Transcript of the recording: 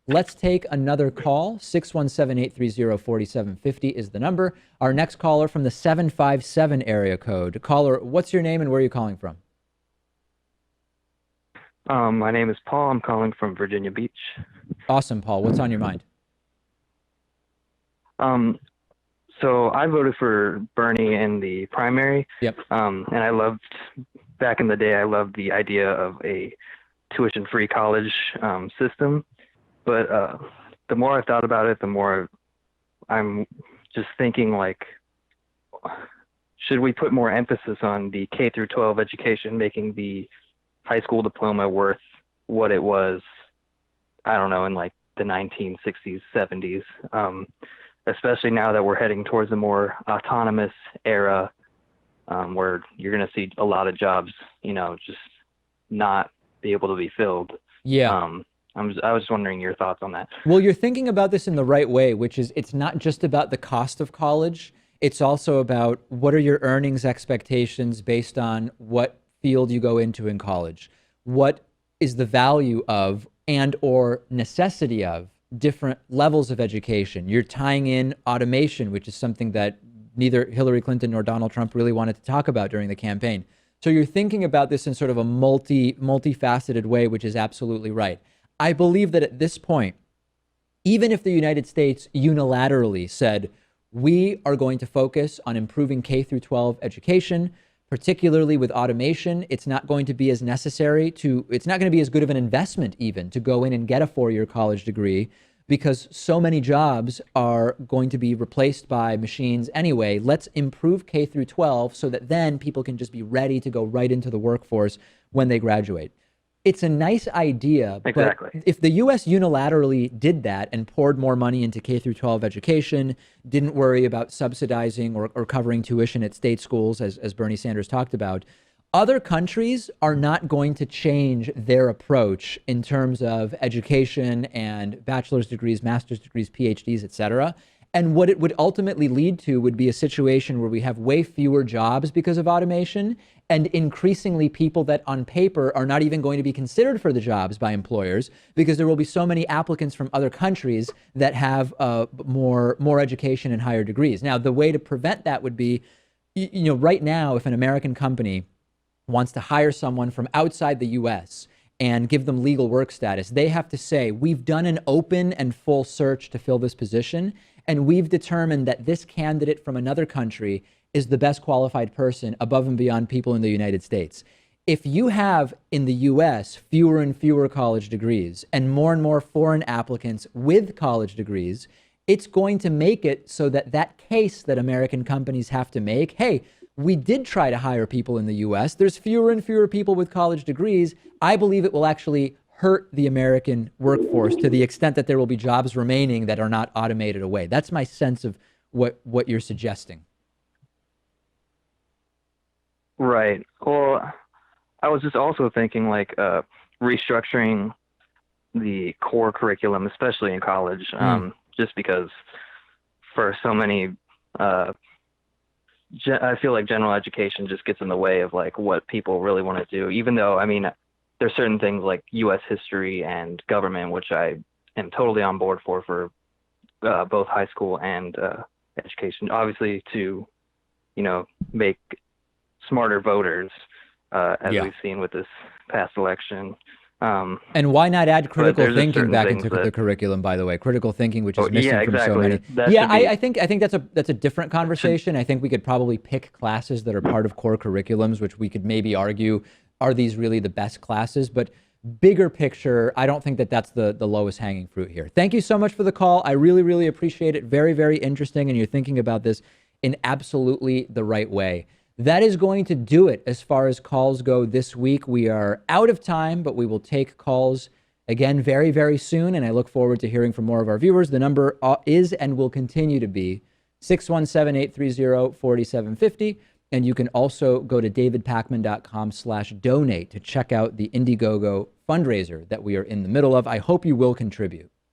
Let's take another call. 617-830-4750 is the number. Our next caller from the 757 area code. Caller, what's your name and where are you calling from? My name is Paul. I'm calling from Virginia Beach. Awesome, Paul. What's on your mind? So I voted for Bernie in the primary. Yep. And back in the day, I loved the idea of a tuition-free college system. But the more I've thought about it, the more I'm just thinking, like, should we put more emphasis on the K through 12 education, making the high school diploma worth what it was, I don't know, in like the 1960s, 70s, especially now that we're heading towards a more autonomous era where you're going to see a lot of jobs, just not be able to be filled. Yeah. I was wondering your thoughts on that. Well, you're thinking about this in the right way, which is it's not just about the cost of college. It's also about what are your earnings expectations based on what field you go into in college. What is the value of and or necessity of different levels of education? You're tying in automation, which is something that neither Hillary Clinton nor Donald Trump really wanted to talk about during the campaign. So you're thinking about this in sort of a multifaceted way, which is absolutely right. I believe that at this point, even if the United States unilaterally said, we are going to focus on improving K through 12 education, particularly with automation, it's not going to be as necessary it's not going to be as good of an investment even to go in and get a 4-year college degree because so many jobs are going to be replaced by machines anyway. Let's improve K through 12 so that then people can just be ready to go right into the workforce when they graduate. It's a nice idea, Exactly. But if the U.S. unilaterally did that and poured more money into K through 12 education, didn't worry about subsidizing or covering tuition at state schools, as Bernie Sanders talked about, other countries are not going to change their approach in terms of education and bachelor's degrees, master's degrees, PhDs, et cetera. And what it would ultimately lead to would be a situation where we have way fewer jobs because of automation and increasingly people that on paper are not even going to be considered for the jobs by employers because there will be so many applicants from other countries that have more education and higher degrees. Now, the way to prevent that would be, right now, if an American company wants to hire someone from outside the U.S. and give them legal work status, they have to say, we've done an open and full search to fill this position, and we've determined that this candidate from another country is the best qualified person above and beyond people in the United States. If you have in the US fewer and fewer college degrees and more foreign applicants with college degrees, it's going to make it so that that case that American companies have to make, hey, we did try to hire people in the US, there's fewer and fewer people with college degrees, I believe it will actually hurt the American workforce to the extent that there will be jobs remaining that are not automated away. That's my sense of what you're suggesting. Right. Well, I was just also thinking like restructuring the core curriculum, especially in college, just because for so many, I feel like general education just gets in the way of like what people really want to do, even though, I mean, there's certain things like U.S. history and government, which I am totally on board for both high school and education, obviously to, make smarter voters, as we've seen with this past election. And why not add critical thinking back into the curriculum, by the way? Critical thinking, which is missing from so many. I think that's a different conversation. I think we could probably pick classes that are part of core curriculums, which we could maybe argue, are these really the best classes? But bigger picture, I don't think that that's the lowest hanging fruit here. Thank you so much for the call. I really, really appreciate it. Very, very interesting. And you're thinking about this in absolutely the right way. That is going to do it as far as calls go this week. We are out of time, but we will take calls again very, very soon. And I look forward to hearing from more of our viewers. The number is and will continue to be 617-830-4750. And you can also go to davidpakman.com/donate to check out the Indiegogo fundraiser that we are in the middle of. I hope you will contribute.